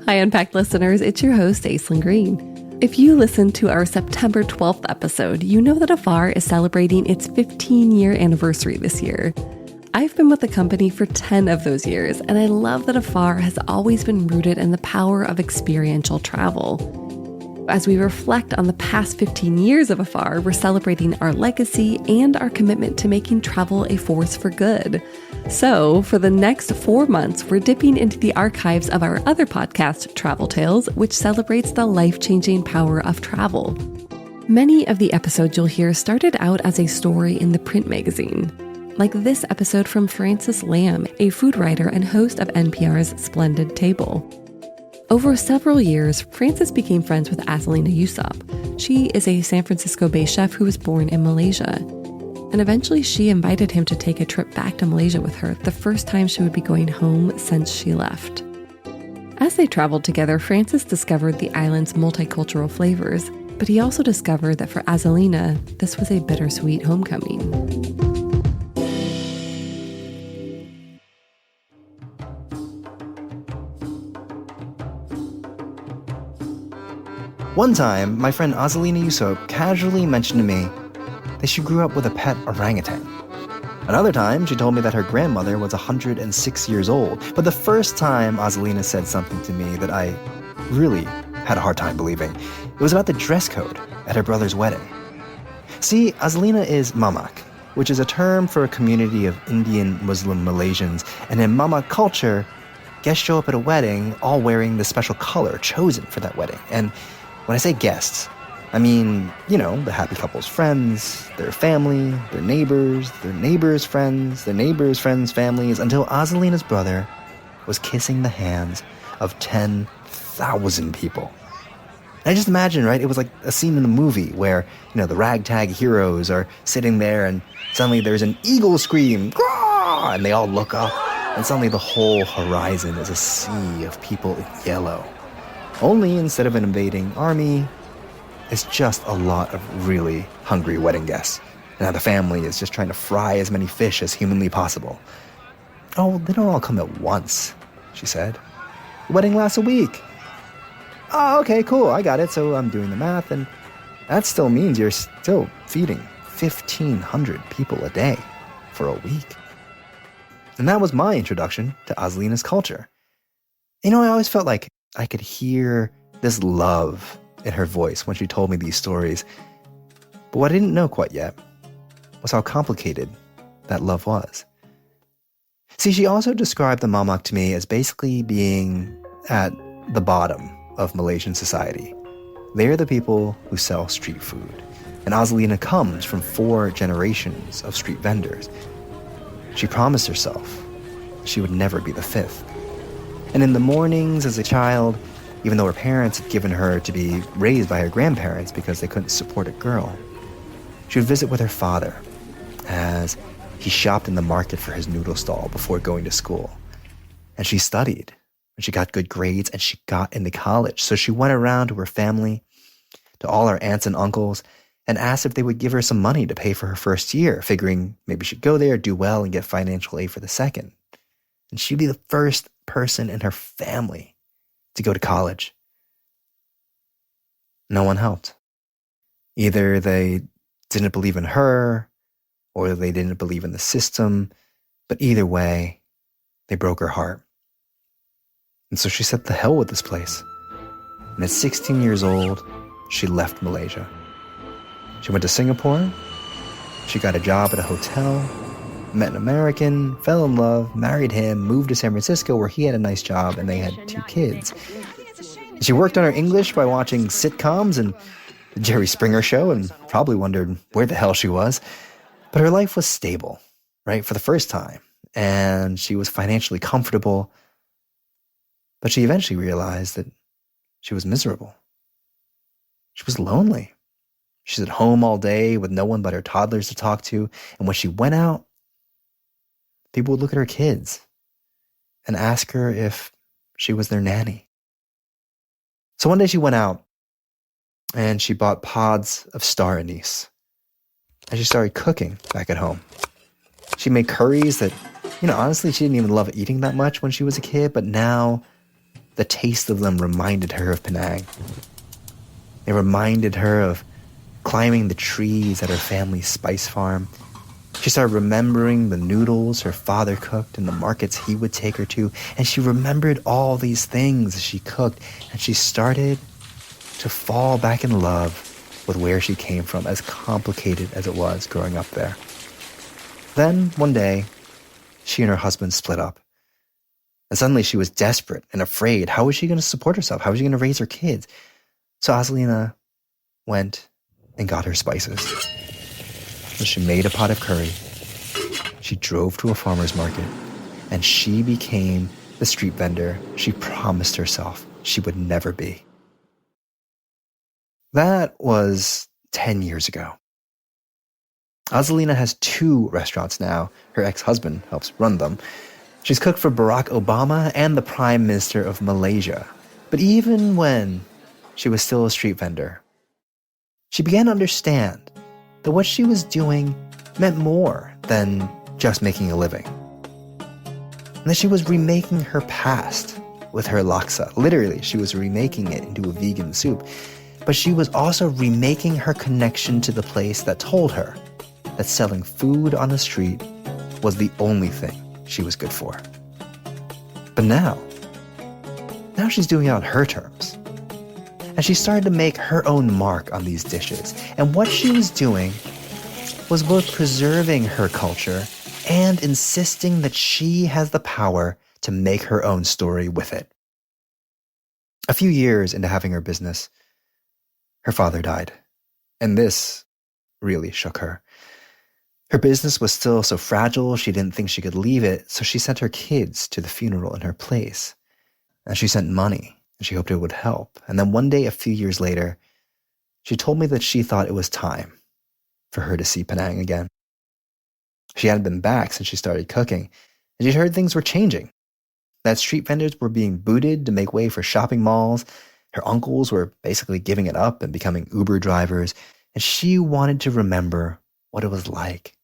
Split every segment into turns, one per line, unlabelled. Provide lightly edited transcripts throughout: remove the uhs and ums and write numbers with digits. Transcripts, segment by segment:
Hi, Unpacked listeners. It's your host, Aislinn Green. If you listened to our September 12th episode, you know that Afar is celebrating its 15-year anniversary this year. I've been with the company for 10 of those years, and I love that Afar has always been rooted in the power of experiential travel. As we reflect on the past 15 years of Afar, we're celebrating our legacy and our commitment to making travel a force for good. So, for the next 4 months, we're dipping into the archives of our other podcast, Travel Tales, which celebrates the life-changing power of travel. Many of the episodes you'll hear started out as a story in the print magazine, like this episode from Frances Lamb, a food writer and host of NPR's Splendid Table. Over several years, Frances became friends with Azalalina Eusope. She is a San Francisco-based chef who was born in Malaysia. And eventually she invited him to take a trip back to Malaysia with her, the first time she would be going home since she left. As they traveled together, Frances discovered the island's multicultural flavors, but he also discovered that for Azalalina, this was a bittersweet homecoming.
One time, my friend Azalalina Eusope casually mentioned to me that she grew up with a pet orangutan. Another time, she told me that her grandmother was 106 years old. But the first time Azalalina said something to me that I really had a hard time believing, it was about the dress code at her brother's wedding. See, Azalalina is Mamak, which is a term for a community of Indian Muslim Malaysians. And in Mamak culture, guests show up at a wedding all wearing the special color chosen for that wedding. And when I say guests, I mean, the happy couple's friends, their family, their neighbors' friends, their neighbors' friends' families, until Azalalina's brother was kissing the hands of 10,000 people. And I just imagine, right, it was like a scene in the movie where, the ragtag heroes are sitting there and suddenly there's an eagle scream, "Grah!" And they all look up, and suddenly the whole horizon is a sea of people in yellow. Only instead of an invading army, it's just a lot of really hungry wedding guests. And now the family is just trying to fry as many fish as humanly possible. "Oh, they don't all come at once," she said. "The wedding lasts a week." "Oh, okay, cool, I got it." So I'm doing the math, and that still means you're still feeding 1,500 people a day for a week. And that was my introduction to Azalalina's culture. I always felt like I could hear this love in her voice when she told me these stories. But what I didn't know quite yet was how complicated that love was. See, she also described the Mamak to me as basically being at the bottom of Malaysian society. They're the people who sell street food. And Azalalina comes from 4 generations of street vendors. She promised herself she would never be the 5th. And in the mornings as a child, even though her parents had given her to be raised by her grandparents because they couldn't support a girl, she would visit with her father as he shopped in the market for his noodle stall before going to school. And she studied, and she got good grades, and she got into college. So she went around to her family, to all her aunts and uncles, and asked if they would give her some money to pay for her first year, figuring maybe she'd go there, do well, and get financial aid for the second. And she'd be the first person in her family to go to college. No one helped. Either they didn't believe in her, or they didn't believe in the system, but either way, they broke her heart. And so she said, "The hell with this place." And at 16 years old, she left Malaysia. She went to Singapore. She got a job at a hotel, met an American, fell in love, married him, moved to San Francisco where he had a nice job and they had 2 kids. She worked on her English by watching sitcoms and the Jerry Springer Show and probably wondered where the hell she was. But her life was stable, right, for the first time. And she was financially comfortable. But she eventually realized that she was miserable. She was lonely. She's at home all day with no one but her toddlers to talk to. And when she went out, people would look at her kids and ask her if she was their nanny. So one day she went out and she bought pods of star anise. And she started cooking back at home. She made curries that, honestly, she didn't even love eating that much when she was a kid, but now the taste of them reminded her of Penang. It reminded her of climbing the trees at her family's spice farm. She started remembering the noodles her father cooked and the markets he would take her to, and she remembered all these things as she cooked, and she started to fall back in love with where she came from, as complicated as it was growing up there. Then, one day, she and her husband split up. And suddenly she was desperate and afraid. How was she going to support herself? How was she going to raise her kids? So Azalalina went and got her spices. So she made a pot of curry. She drove to a farmer's market, and she became the street vendor she promised herself she would never be. That was 10 years ago. Azalalina has 2 restaurants now. Her ex-husband helps run them. She's cooked for Barack Obama and the Prime Minister of Malaysia. But even when she was still a street vendor, she began to understand that what she was doing meant more than just making a living. And that she was remaking her past with her laksa. Literally, she was remaking it into a vegan soup. But she was also remaking her connection to the place that told her that selling food on the street was the only thing she was good for. But now she's doing it on her terms. And she started to make her own mark on these dishes. And what she was doing was both preserving her culture and insisting that she has the power to make her own story with it. A few years into having her business, her father died. And this really shook her. Her business was still so fragile, she didn't think she could leave it, so she sent her kids to the funeral in her place. And she sent money, and she hoped it would help. And then one day, a few years later, she told me that she thought it was time for her to see Penang again. She hadn't been back since she started cooking, and she'd heard things were changing. That street vendors were being booted to make way for shopping malls. Her uncles were basically giving it up and becoming Uber drivers, and she wanted to remember what it was like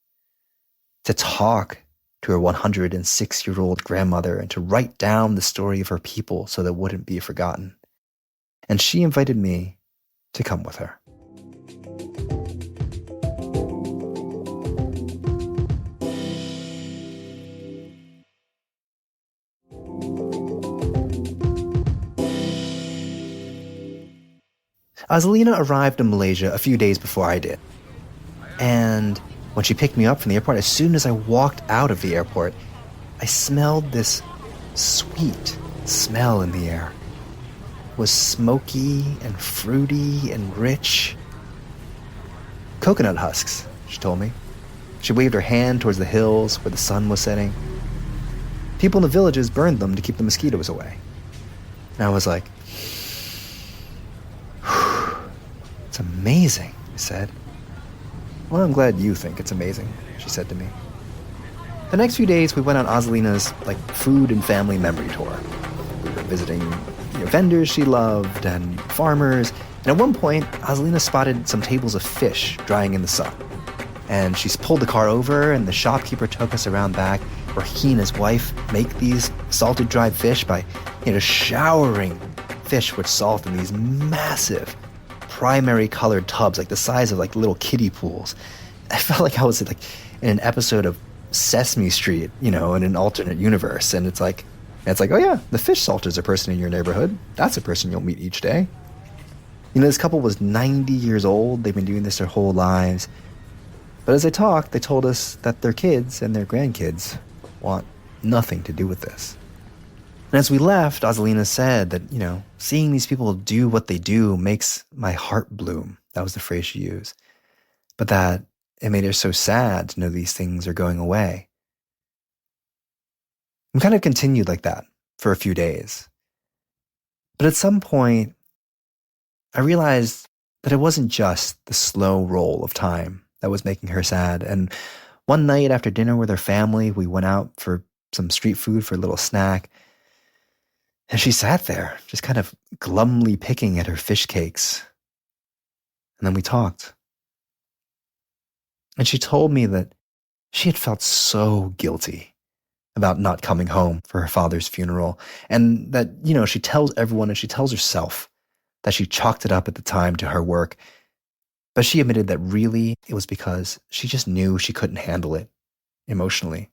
to talk to her 106-year-old grandmother and to write down the story of her people so that it wouldn't be forgotten. And she invited me to come with her. Azalalina arrived in Malaysia a few days before I did. And when she picked me up from the airport, as soon as I walked out of the airport, I smelled this sweet smell in the air. It was smoky and fruity and rich. Coconut husks, she told me. She waved her hand towards the hills where the sun was setting. People in the villages burned them to keep the mosquitoes away. And I was like, it's amazing, I said. Well, I'm glad you think it's amazing, she said to me. The next few days, we went on Azalalina's food and family memory tour. We were visiting vendors she loved and farmers. And at one point, Azalalina spotted some tables of fish drying in the sun. And she pulled the car over, and the shopkeeper took us around back where he and his wife make these salted dried fish by showering fish with salt in these massive primary colored tubs, the size of little kiddie pools. I felt like I was in an episode of Sesame Street, in an alternate universe. And it's like, oh yeah, the fish salter's a person in your neighborhood. That's a person you'll meet each day. This couple was 90 years old. They've been doing this their whole lives. But as they talked, they told us that their kids and their grandkids want nothing to do with this. And as we left, Azalalina said that, seeing these people do what they do makes my heart bloom. That was the phrase she used. But that it made her so sad to know these things are going away. We kind of continued like that for a few days. But at some point, I realized that it wasn't just the slow roll of time that was making her sad. And one night after dinner with her family, we went out for some street food for a little snack. And she sat there, just kind of glumly picking at her fish cakes. And then we talked. And she told me that She had felt so guilty about not coming home for her father's funeral, and that, she tells everyone and she tells herself that she chalked it up at the time to her work, but she admitted that really it was because she just knew she couldn't handle it emotionally.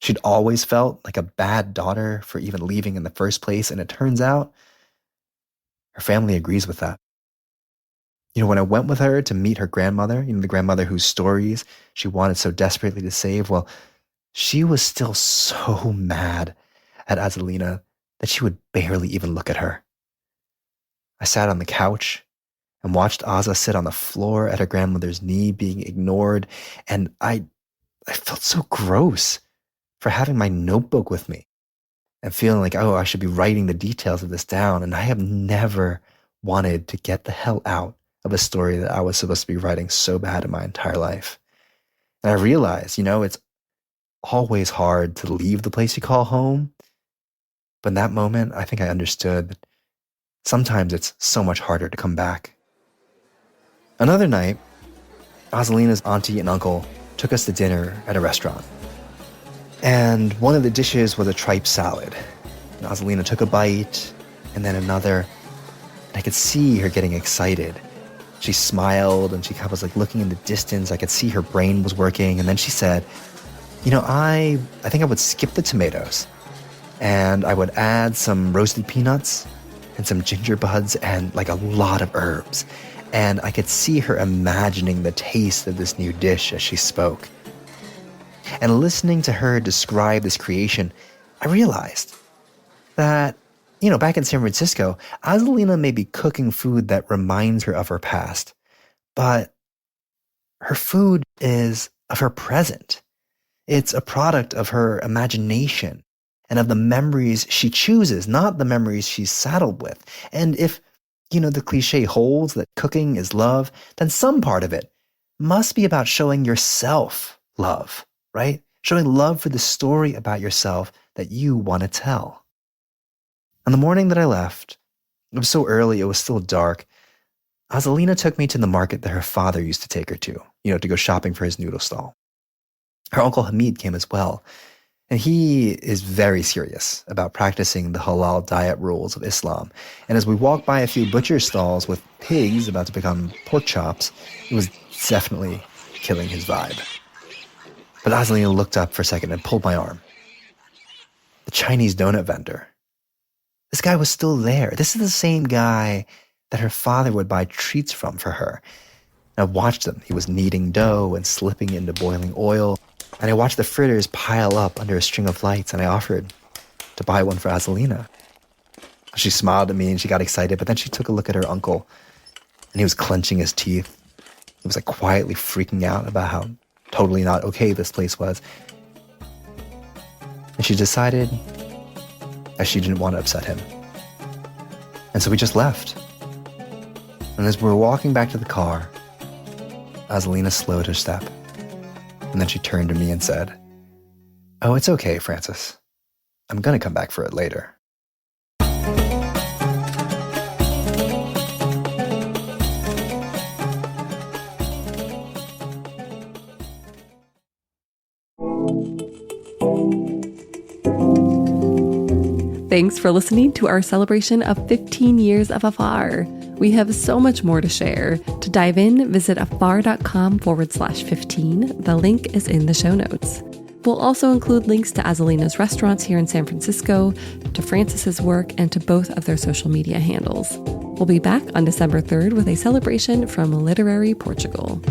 She'd always felt like a bad daughter for even leaving in the first place, and it turns out her family agrees with that. When I went with her to meet her grandmother, the grandmother whose stories she wanted so desperately to save, well, she was still so mad at Azalalina that she would barely even look at her. I sat on the couch and watched Aza sit on the floor at her grandmother's knee being ignored, and I felt so gross for having my notebook with me and feeling like, I should be writing the details of this down, and I have never wanted to get the hell out of a story that I was supposed to be writing so bad in my entire life. And I realized, it's always hard to leave the place you call home. But in that moment, I think I understood that sometimes it's so much harder to come back. Another night, Azalalina's auntie and uncle took us to dinner at a restaurant. And one of the dishes was a tripe salad. And Azalalina took a bite, and then another. And I could see her getting excited. She smiled, and she kind of was like looking in the distance. I could see her brain was working. And then she said, I think I would skip the tomatoes, and I would add some roasted peanuts and some ginger buds and like a lot of herbs. And I could see her imagining the taste of this new dish as she spoke. And listening to her describe this creation, I realized that, back in San Francisco, Azalalina may be cooking food that reminds her of her past, but her food is of her present. It's a product of her imagination and of the memories she chooses, not the memories she's saddled with. And if, the cliche holds that cooking is love, then some part of it must be about showing yourself love, right? Showing love for the story about yourself that you want to tell. On the morning that I left, it was so early, it was still dark. Azalalina took me to the market that her father used to take her to go shopping for his noodle stall. Her uncle Hamid came as well, and he is very serious about practicing the halal diet rules of Islam. And as we walked by a few butcher stalls with pigs about to become pork chops, it was definitely killing his vibe. But Azalalina looked up for a second and pulled my arm. The Chinese donut vendor. This guy was still there. This is the same guy that her father would buy treats from for her. And I watched him. He was kneading dough and slipping into boiling oil. And I watched the fritters pile up under a string of lights, and I offered to buy one for Azalalina. She smiled at me and she got excited, but then she took a look at her uncle, and he was clenching his teeth. He was like quietly freaking out about how totally not okay this place was. And she decided that she didn't want to upset him. And so we just left. And as we were walking back to the car, Azalalina slowed her step. And then she turned to me and said, "Oh, it's okay, Francis. I'm going to come back for it later."
Thanks for listening to our celebration of 15 years of Afar. We have so much more to share. To dive in, visit afar.com/15. The link is in the show notes. We'll also include links to Azalina's restaurants here in San Francisco, to Francis's work, and to both of their social media handles. We'll be back on December 3rd with a celebration from literary Portugal.